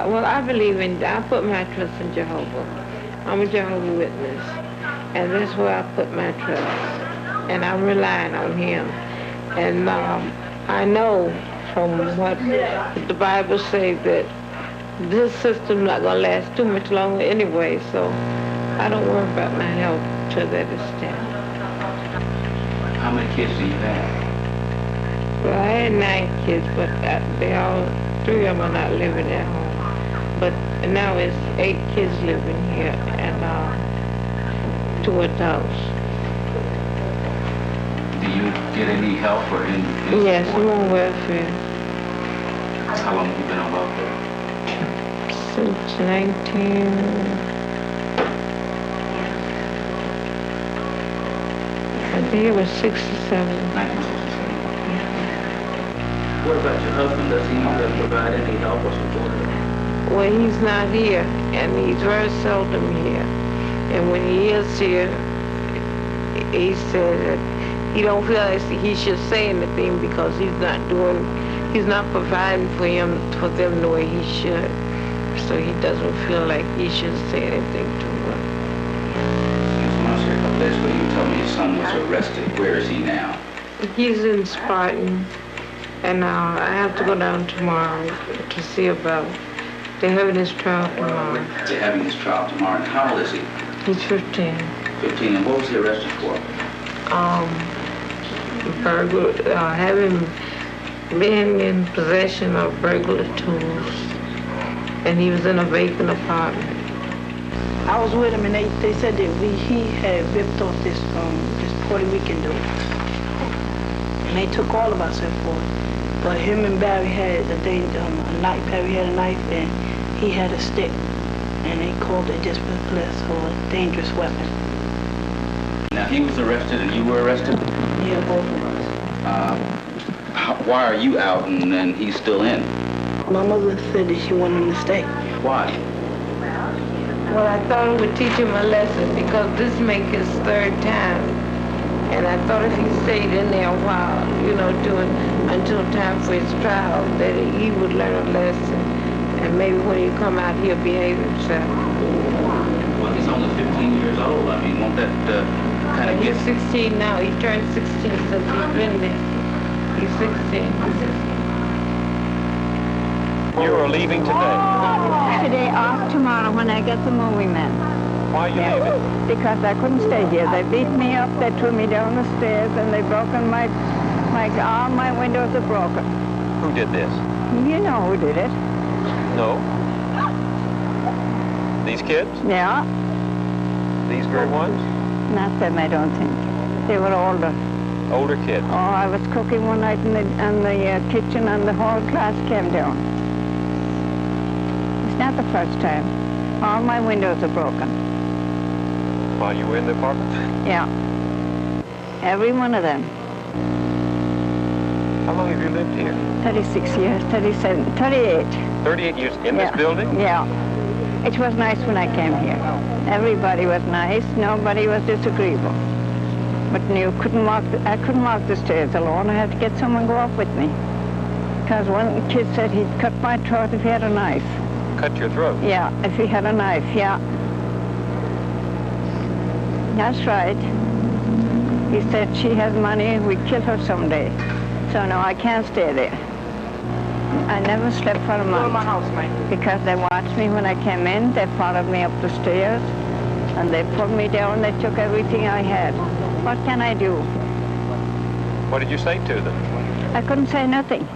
Well, I believe I put my trust in Jehovah. I'm a Jehovah's Witness, and that's where I put my trust, and I'm relying on him. And I know from what the Bible says that this system's not going to last too much longer anyway, so I don't worry about my health to that extent. How many kids do you have? Well, I had 9 kids, but 3 of them are not living at home. But now it's 8 kids living here and 2 adults. Do you get any help or any Yes, support? I'm on welfare. How long have you been on welfare? Since I think it was 67. 1967. What about your husband? Does he provide any help or support? Well, he's not here, and he's very seldom here. And when he is here, he said that he don't feel like he should say anything because he's not providing for them the way he should. So he doesn't feel like he should say anything to her. You told me your son was arrested. Where is he now? He's in Spartan, and I have to go down tomorrow to see about. They're having his trial tomorrow. They're having his trial tomorrow. And how old is he? He's 15. 15. And what was he arrested for? Having been in possession of burglar tools, and he was in a vacant apartment. I was with him, and they said that he had ripped off this Puerto Rican dude, and they took all of us in for it. But him and Barry had a knife. Barry had a knife, and he had a stick, and they called it displacement or a dangerous weapon. Now he was arrested, and you were arrested. Yeah, both of us. Why are you out and then he's still in? My mother said that she wanted him to stay. Why? Well, I thought it would teach him a lesson because this make his 3rd time. And I thought if he stayed in there a while, until time for his trial, that he would learn a lesson. And maybe when he come out, he'll behave himself. Well, he's only 15 years old. I mean, won't that kind of get... He's 16 now. He turned 16 since he's been there. He's 16. You are leaving today? Today, off tomorrow when I get the moving man. Why are you leaving? Because I couldn't stay here. They beat me up, they threw me down the stairs, and they broken all my windows are broken. Who did this? You know who did it. No. These kids? Yeah. These very ones? Not them, I don't think. They were older. Older kids? Oh, I was cooking one night in the kitchen, and the whole class came down. It's not the first time. All my windows are broken. While you were in the apartment? Yeah. Every one of them. How long have you lived here? 36 years, 37, 38. 38 years in this building? Yeah. It was nice when I came here. Everybody was nice. Nobody was disagreeable. But I couldn't walk the stairs alone. I had to get someone to go up with me. Because one kid said he'd cut my throat if he had a knife. Cut your throat? Yeah, if he had a knife, yeah. That's right. He said she has money, we kill her someday. So no, I can't stay there. I never slept for a month. Because they watched me when I came in, they followed me up the stairs, and they pulled me down, they took everything I had. What can I do? What did you say to them? I couldn't say nothing.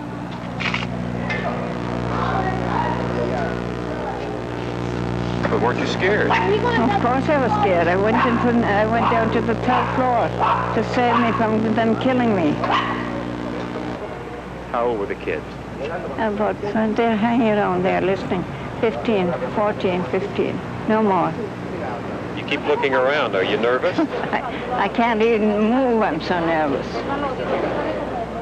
But weren't you scared? Of course I was scared. I went down to the 3rd floor to save me from them killing me. How old were the kids? About, they're hanging around there listening. 15, 14, 15, no more. You keep looking around. Are you nervous? I can't even move, I'm so nervous.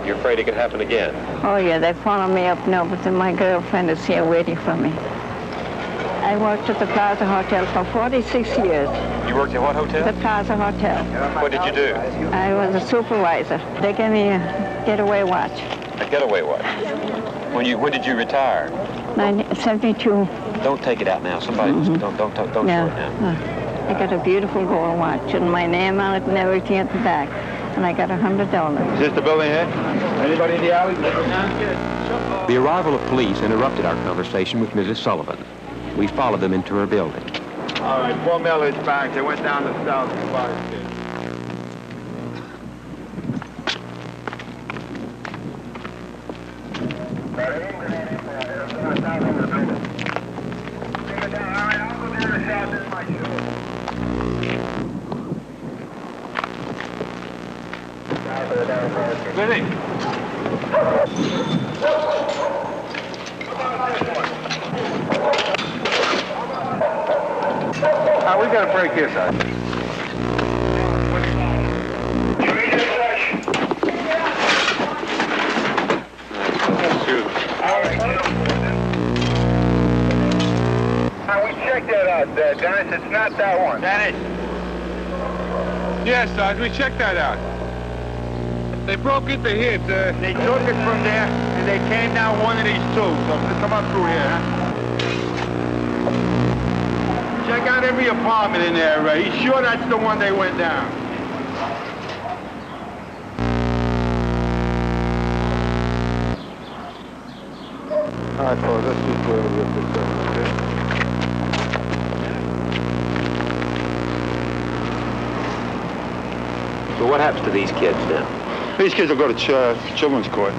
You're afraid it could happen again? Oh yeah, they follow me up now, but then my girlfriend is here waiting for me. I worked at the Plaza Hotel for 46 years. You worked at what hotel? The Plaza Hotel. What did you do? I was a supervisor. They gave me a getaway watch. A getaway watch. When did you retire? 72. Don't take it out now. Somebody, don't show it now. I got a beautiful gold watch and my name on it and everything at the back. And I got $100. Is this the building here? Anybody in the alley? The arrival of police interrupted our conversation with Mrs. Sullivan. We followed them into her building. All right, 4 Miller's Bank. They went down the south side. Benny. We got a break here, sir. We checked that out, Dennis. It's not that one. Dennis. Yes, Sarge, we checked that out. They broke into here. They took it from there, and they came down one of these tubes. So let's come up through here, huh? Check out every apartment in there, Ray. He's sure that's the one they went down. All right, fellas, let's just where we get this done, okay? So what happens to these kids now? These kids will go to children's court.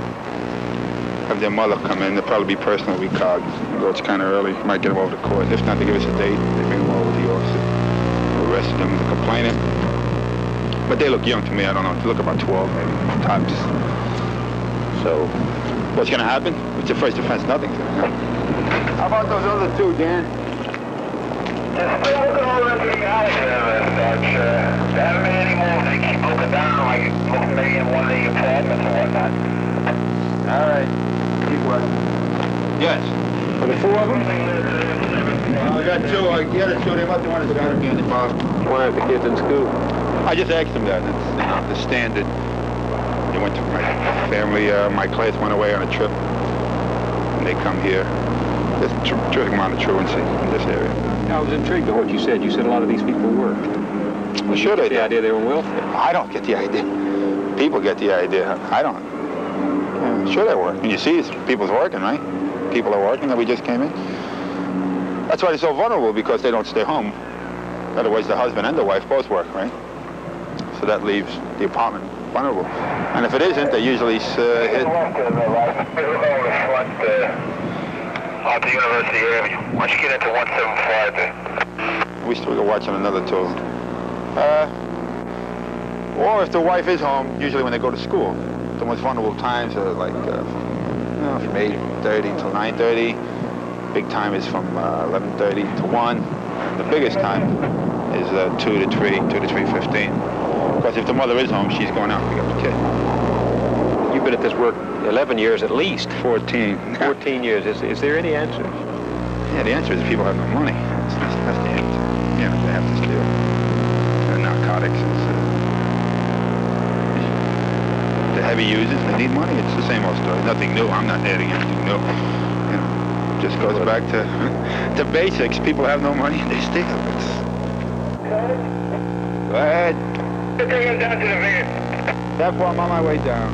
Have their mother come in. They'll probably be personal recog. Although it's kind of early, might get them over to court. If not, they give us a date. They bring them over to the officer. Arrest them, the complainant. But they look young to me. I don't know. They look about 12, maybe, tops. So, What's going to happen? It's your first offense, nothing to them. How about those other two, Dan? Just still looking over into the alley there, Dutch. There haven't been any more. They keep looking down, like looking maybe in one of the apartments or whatnot. All right. Keep working. Yes. For the 4 of them? I got 2. The other 2, they must have wanted to start again. why aren't the kids in school? I just asked them that. It's the standard. They went to my family, my class went away on a trip. And they come here. There's a terrific amount of truancy in this area. I was intrigued by what you said. You said a lot of these people work. Well, sure they do. The idea they were welfare. I don't get the idea. People get the idea. I don't. Yeah, sure they work. And you see, people's working, right? People are working that we just came in. That's why they're so vulnerable, because they don't stay home. Otherwise, the husband and the wife both work, right? So that leaves the apartment vulnerable. And if it isn't, they usually hit. Out the University area. Once you get into 175 there. We still go watching another two. Or if the wife is home, usually when they go to school. The most vulnerable times are like from 8:30 till 9:30. Big time is from 11:30 to 1. The biggest time is 2 to 3, 2 to 3:15. Because if the mother is home, she's going out to pick up the kid. You've been at this work 11 years at least. 14. 14 years. Is there any answer? Yeah, the answer is people have no money. That's the answer. You know, they have to steal. Narcotics. The heavy users, they need money. It's the same old story. Nothing new. I'm not adding anything new. You know, just goes back to the basics. People have no money and they steal. Go ahead. Take it down to the van. Therefore, I'm on my way down.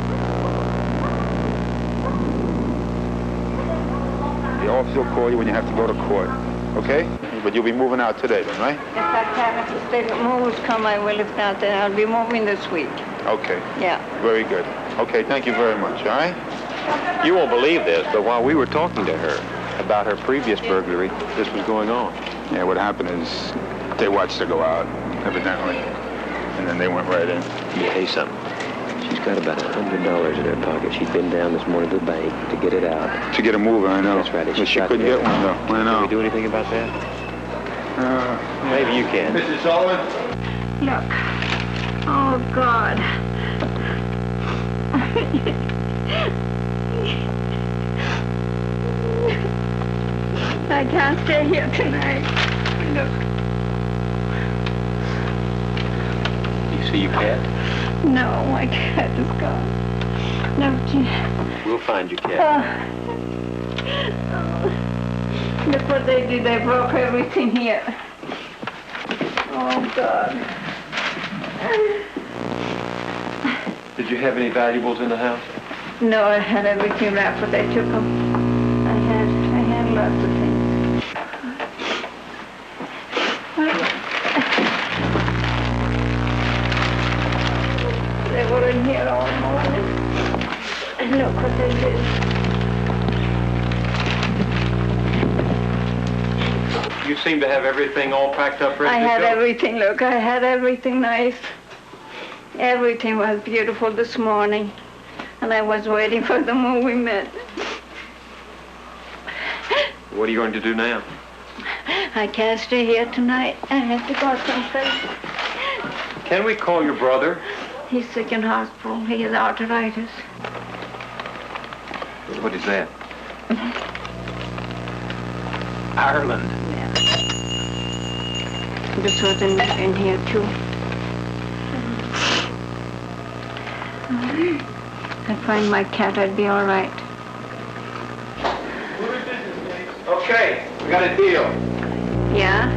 The officer will call you when you have to go to court. Okay? But you'll be moving out today then, right? If I can, if the state movers come, I will. If not, then I'll be moving this week. Okay. Yeah. Very good. Okay, thank you very much, all right? You won't believe this, but while we were talking to her about her previous burglary, this was going on. Yeah, what happened is they watched her go out, evidently, and then they went right in. Let me tell you something. She's got about $100 in her pocket. She'd been down this morning to the bank to get it out. To get a mover, I know. That's right. But she couldn't get one, though. I know. Can we do anything about that? Maybe you can. Mrs. Sullivan? Look. Oh, God. I can't stay here tonight. Look. You see you can't? No, my cat is gone. No, gee. We'll find your cat. Look what they did. They broke everything here. Oh, God. Did you have any valuables in the house? No, I had everything wrapped, but they took them. I had lots of things. They were in here all morning. And look what they did. You seem to have everything all packed up ready I to had go. everything, look, I had everything nice. Everything was beautiful this morning. And I was waiting for the movie minute. What are you going to do now? I can't stay here tonight. I have to go someplace. Can we call your brother? He's sick in hospital. He has arthritis. What is that? Ireland. Yeah. This was in here, too. I'd find my cat, I'd be all right. Okay, we got a deal. Yeah?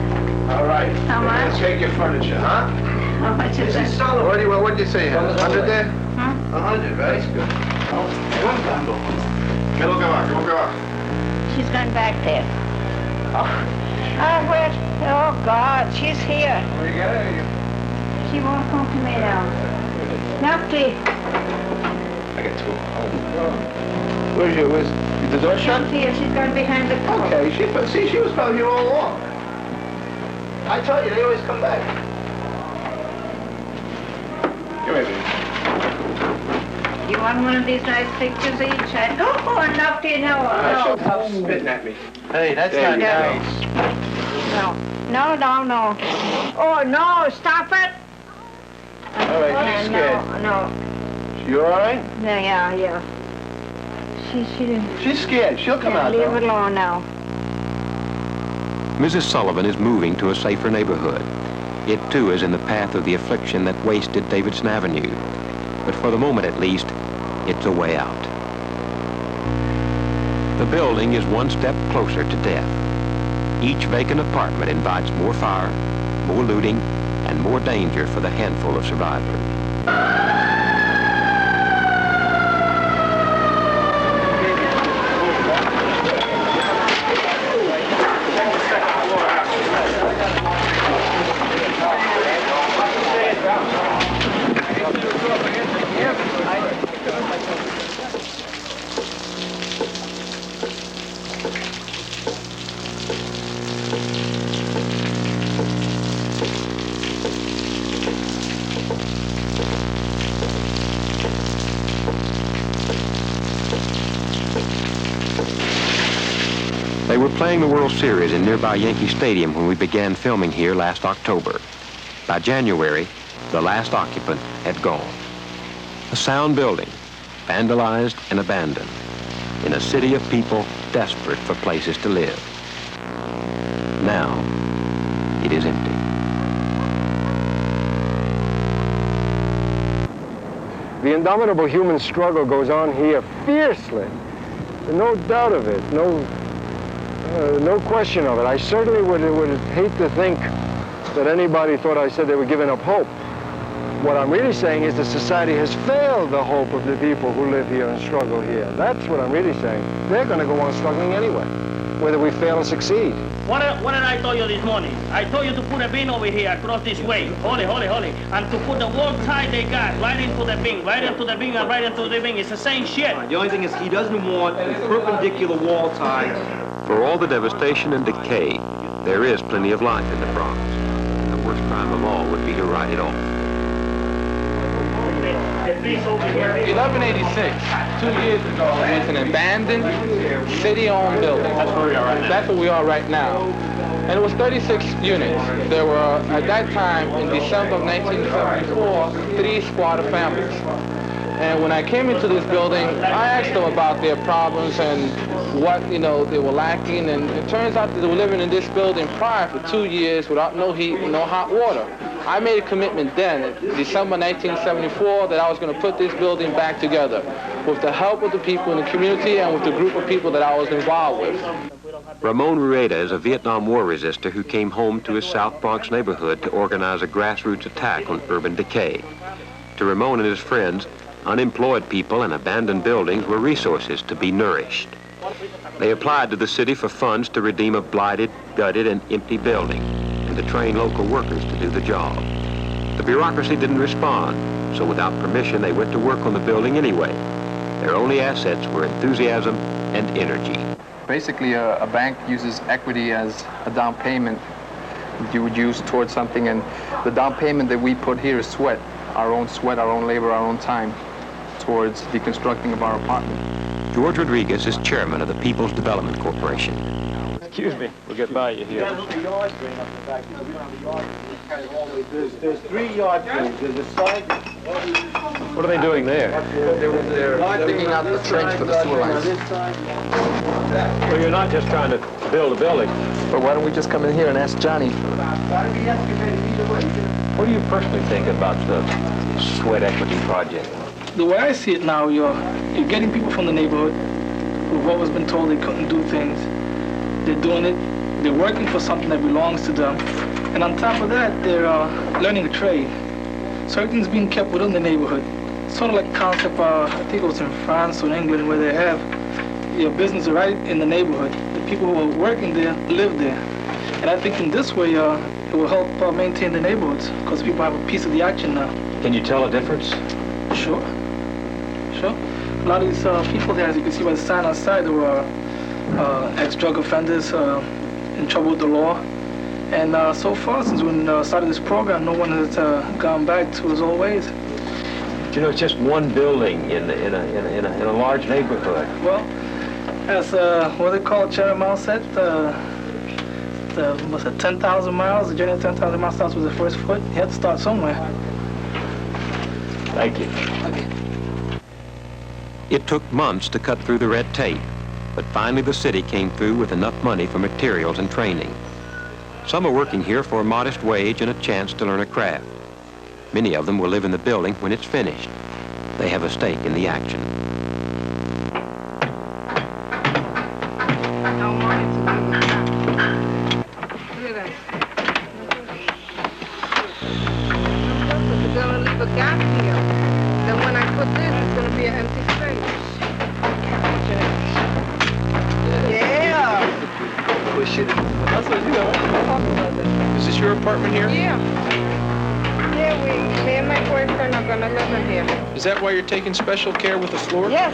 All right. How much? Let's take your furniture, huh? How much is it? What did you say? 100 there? Huh? 100, right? That's good. ¿Qué es lo que va? She's gone back there. Oh, where? Oh, God, she's here. Where you got it? She won't come to me now. Nafti. I got two. Where's the door shut? Nafti, she's gone behind the door. Okay, she was probably here all along. I tell you, they always come back. Come here, baby. You want one of these nice pictures each? Oh, Nafti, no. Stop spitting at me. Hey, that's There not you go. No. No. Oh, no, stop it. All right, she's scared. No. You all right? Yeah. She's scared. She'll come out, Leave though. it alone now. Mrs. Sullivan is moving to a safer neighborhood. It, too, is in the path of the affliction that wasted Davidson Avenue. But for the moment, at least, it's a way out. The building is one step closer to death. Each vacant apartment invites more fire, more looting, and more danger for the handful of survivors. They were playing the World Series in nearby Yankee Stadium when we began filming here last October. By January, the last occupant had gone. A sound building, vandalized and abandoned, in a city of people desperate for places to live. Now, it is empty. The indomitable human struggle goes on here fiercely. No doubt of it, no question of it. I certainly would hate to think that anybody thought I said they were giving up hope. What I'm really saying is that society has failed the hope of the people who live here and struggle here. That's what I'm really saying. They're going to go on struggling anyway, whether we fail or succeed. What did I tell you this morning? I told you to put a bin over here across this way. Hold it. And to put the wall tie they got right into the bin, and right into the bin. It's the same shit. The only thing is he doesn't want a perpendicular wall tie. For all the devastation and decay, there is plenty of life in the Bronx. And the worst crime of all would be to write it off. 1186, 2 years ago, was an abandoned, city-owned building. That's where we are right now. That's where we are right now. And it was 36 units. There were, at that time, in December of 1974, 3 squatter families. And when I came into this building, I asked them about their problems and what, they were lacking. And it turns out that they were living in this building prior for 2 years without no heat and no hot water. I made a commitment then, December 1974, that I was going to put this building back together with the help of the people in the community and with the group of people that I was involved with. Ramon Rueda is a Vietnam War resistor who came home to his South Bronx neighborhood to organize a grassroots attack on urban decay. To Ramon and his friends, unemployed people and abandoned buildings were resources to be nourished. They applied to the city for funds to redeem a blighted, gutted, and empty building, and to train local workers to do the job. The bureaucracy didn't respond, so without permission, they went to work on the building anyway. Their only assets were enthusiasm and energy. Basically, a bank uses equity as a down payment you would use towards something, and the down payment that we put here is sweat, our own labor, our own time, towards the constructing of our apartment. George Rodriguez is chairman of the People's Development Corporation. Excuse me, we'll get by you here. There's 3 yard drains. There's a side. What are they doing there? They're digging out the trench for the sewer lines. Well, you're not just trying to build a building. But why don't we just come in here and ask Johnny? What do you personally think about the sweat equity project? The way I see it now, you're getting people from the neighborhood who've always been told they couldn't do things. They're doing it. They're working for something that belongs to them. And on top of that, they're learning a trade. So everything's being kept within the neighborhood. Sort of like a concept, I think it was in France or in England, where they have your business right in the neighborhood. The people who are working there live there. And I think in this way, it will help maintain the neighborhoods, because people have a piece of the action now. Can you tell a difference? Sure. A lot of these people there, as you can see by the sign outside, they were ex-drug offenders in trouble with the law. And so far, since we started this program, no one has gone back to his old ways. You know, it's just one building in a large neighborhood. Well, as what they call Chairman Mao said, what's it, 10,000 miles, the journey of 10,000 miles starts with the first foot. You have to start somewhere. Thank you. Okay. It took months to cut through the red tape, but finally the city came through with enough money for materials and training. Some are working here for a modest wage and a chance to learn a craft. Many of them will live in the building when it's finished. They have a stake in the action. It's gonna leave a gap here. Then when I put this, it's gonna be an empty space. Yeah. Push it. That's what you know. Is this your apartment here? Yeah. Yeah, me and my boyfriend are gonna live in here. Is that why you're taking special care with the floor? Yes.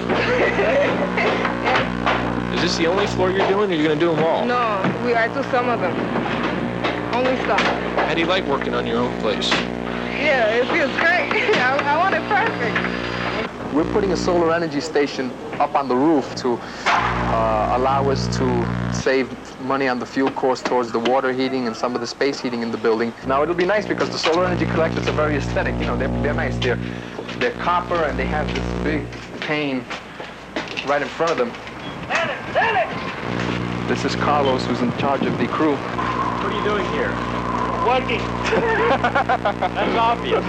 Is this the only floor you're doing, or you're going to do them all? No, I do some of them. Only some. How do you like working on your own place? Yeah, it feels great. I want it perfect. We're putting a solar energy station up on the roof to allow us to save money on the fuel cost towards the water heating and some of the space heating in the building. Now it'll be nice because the solar energy collectors are very aesthetic. You know, they're nice. They're copper and they have this big pane right in front of them. This is Carlos, who's in charge of the crew. What are you doing here? Working. That's obvious.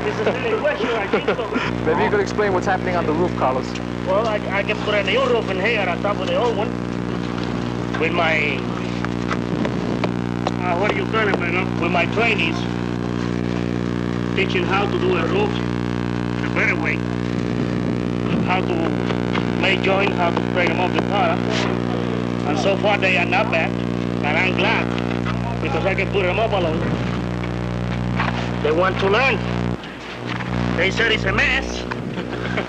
This is really question, I think so. Maybe you could explain what's happening on the roof, Carlos. Well, I can put a new roof in here on top of the old one. With my, what do you call it, man? With my trainees. Teaching how to do a roof the better way. How to make joints, how to break them up the car. And so far they are not bad. And I'm glad, because I can put them up alone. They want to learn. They said it's a mess,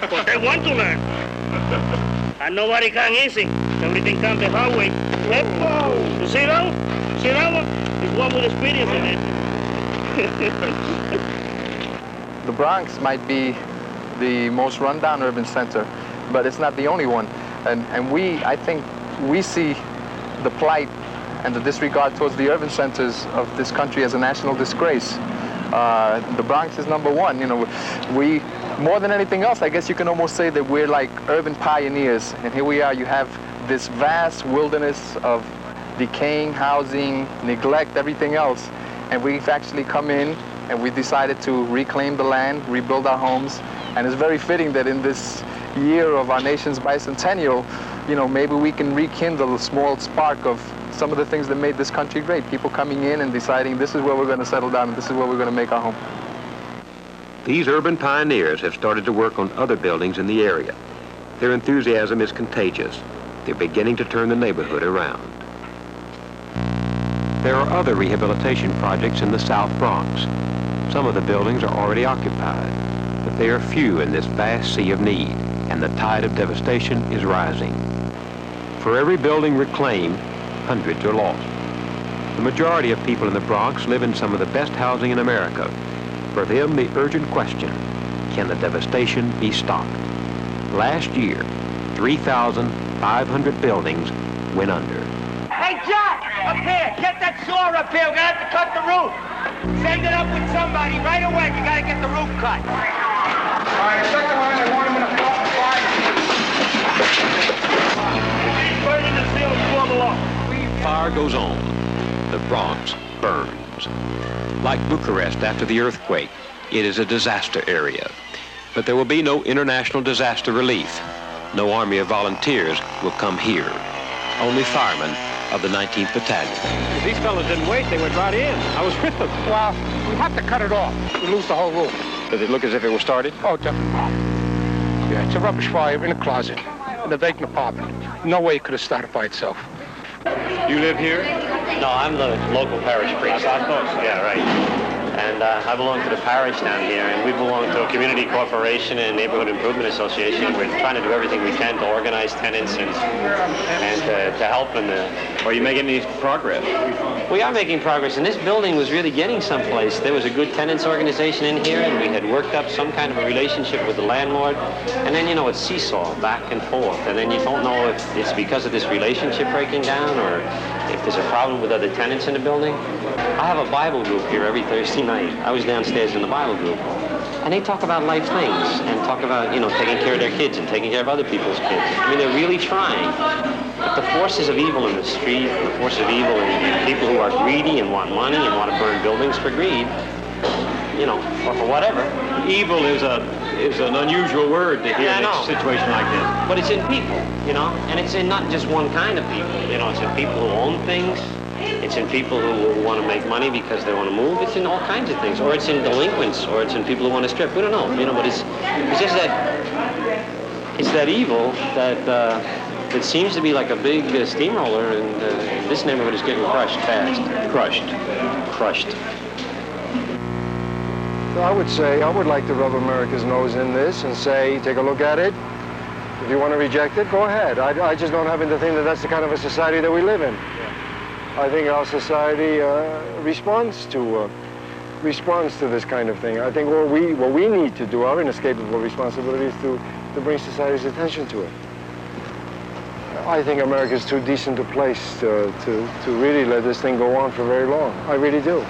but they want to learn. And nobody can easy. Everything comes the hard way. You see that one? See that one? It's one with experience in it. The Bronx might be the most rundown urban center, but it's not the only one. And I think we see the plight and the disregard towards the urban centers of this country as a national disgrace. The Bronx is number one. You know, we, more than anything else, I guess you can almost say that we're like urban pioneers. And here we are, you have this vast wilderness of decaying housing, neglect, everything else. and we've actually come in and we decided to reclaim the land, rebuild our homes, and it's very fitting that in this year of our nation's bicentennial, you know, maybe we can rekindle a small spark of some of the things that made this country great. People coming in and deciding this is where we're going to settle down and this is where we're going to make our home. These urban pioneers have started to work on other buildings in the area. Their enthusiasm is contagious. They're beginning to turn the neighborhood around. There are other rehabilitation projects in the South Bronx. Some of the buildings are already occupied, but they are few in this vast sea of need, and the tide of devastation is rising. For every building reclaimed, hundreds are lost. The majority of people in the Bronx live in some of the best housing in America. For them, the urgent question, can the devastation be stopped? Last year, 3,500 buildings went under. Hey, John, up here, get that saw up here. We're gonna have to cut the roof. Send it up with somebody right away. You gotta get the roof cut. All right, second line, I want him in a fire. He's burning the ceiling floor below. Fire goes on. The Bronx burns. Like Bucharest after the earthquake, it is a disaster area. But there will be no international disaster relief. No army of volunteers will come here. Only firemen of the 19th Battalion. If these fellas didn't wait, they went right in. I was with them. Well, we have to cut it off. We lose the whole roof. Does it look as if it was started? Oh, definitely. Yeah, it's a rubbish fire in a closet, in a vacant apartment. No way it could have started by itself. You live here? No, I'm the local parish priest. I thought so. Yeah, right. And I belong to the parish down here, and we belong to a community corporation and neighborhood improvement association. We're trying to do everything we can to organize tenants and to help in the... Are you making any progress? We are making progress, and this building was really getting someplace. There was a good tenants organization in here, and we had worked up some kind of a relationship with the landlord. And then, you know, it's seesaw, back and forth. And then you don't know if it's because of this relationship breaking down or if there's a problem with other tenants in the building. I have a Bible group here every Thursday night. I was downstairs in the Bible group. And they talk about life things and talk about, you know, taking care of their kids and taking care of other people's kids. I mean, they're really trying. But the forces of evil in the street, the forces of evil in people who are greedy and want money and want to burn buildings for greed, you know, or for whatever. Evil is an unusual word to hear in a situation like this. But it's in people, you know, and it's in not just one kind of people. You know, it's in people who own things. It's in people who want to make money because they want to move. It's in all kinds of things. Or it's in delinquents, or it's in people who want to strip. We don't know, you know, but it's just that, it's that evil that seems to be like a big steamroller, and this neighborhood is getting crushed fast. Crushed. So I would say, I would like to rub America's nose in this and say, take a look at it. If you want to reject it, go ahead. I just don't happen to think that that's the kind of a society that we live in. I think our society responds to this kind of thing. I think what we need to do, our inescapable responsibility, is to bring society's attention to it. I think America is too decent a place to really let this thing go on for very long. I really do.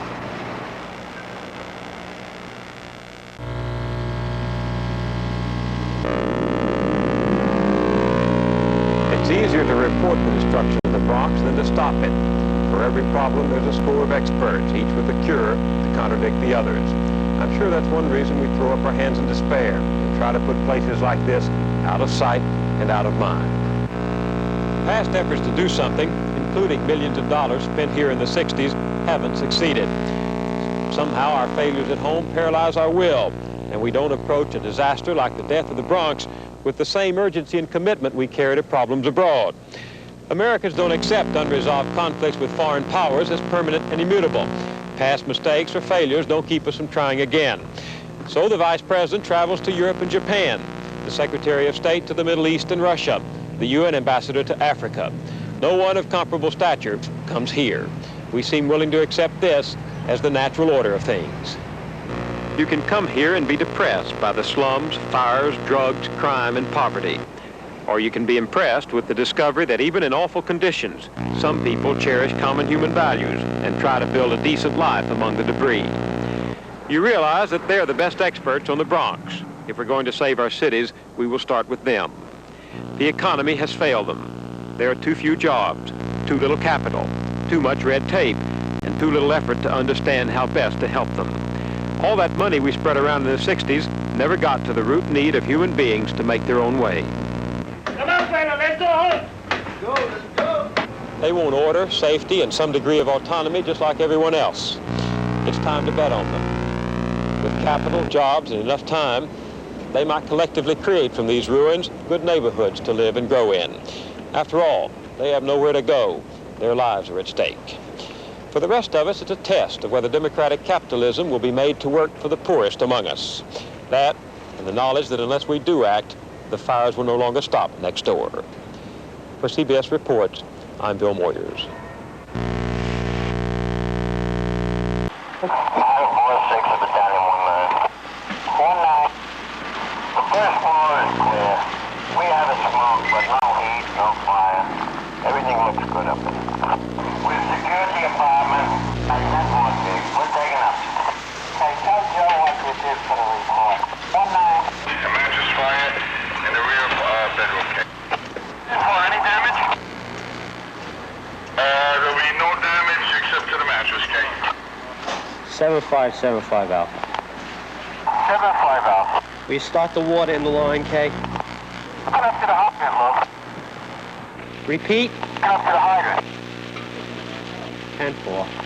It's easier to report the destruction of the Bronx than to stop it. For every problem, there's a score of experts, each with a cure to contradict the others. I'm sure that's one reason we throw up our hands in despair and try to put places like this out of sight and out of mind. Past efforts to do something, including millions of dollars spent here in the 60s, haven't succeeded. Somehow our failures at home paralyze our will, and we don't approach a disaster like the death of the Bronx with the same urgency and commitment we carry to problems abroad. Americans don't accept unresolved conflicts with foreign powers as permanent and immutable. Past mistakes or failures don't keep us from trying again. So the Vice President travels to Europe and Japan, the Secretary of State to the Middle East and Russia, the UN Ambassador to Africa. No one of comparable stature comes here. We seem willing to accept this as the natural order of things. You can come here and be depressed by the slums, fires, drugs, crime, and poverty. Or you can be impressed with the discovery that even in awful conditions, some people cherish common human values and try to build a decent life among the debris. You realize that they're the best experts on the Bronx. If we're going to save our cities, we will start with them. The economy has failed them. There are too few jobs, too little capital, too much red tape, and too little effort to understand how best to help them. All that money we spread around in the 60s never got to the root need of human beings to make their own way. Come on, fella, let's go home. Let's go. They want order, safety, and some degree of autonomy just like everyone else. It's time to bet on them. With capital, jobs, and enough time, they might collectively create from these ruins good neighborhoods to live and grow in. After all, they have nowhere to go. Their lives are at stake. For the rest of us, it's a test of whether democratic capitalism will be made to work for the poorest among us. That, and the knowledge that unless we do act, the fires will no longer stop next door. For CBS Reports, I'm Bill Moyers. 946 of Battalion 19. 19. The first floor is clear. We have a smoke, but no heat, no fire. Everything looks good up there. We've secured the apartment and 10 more gigs. We're taking up. Hey, tell Joe what we did for the report. 19. The match is fired in the rear bedroom cage. For any damage? There'll be no damage except to the mattress cage. 7575 Alpha. 75 Alpha. We start the water in the line, K. Come up to the hydrant, Luke. Repeat. Come up to the hydrant. 10-4.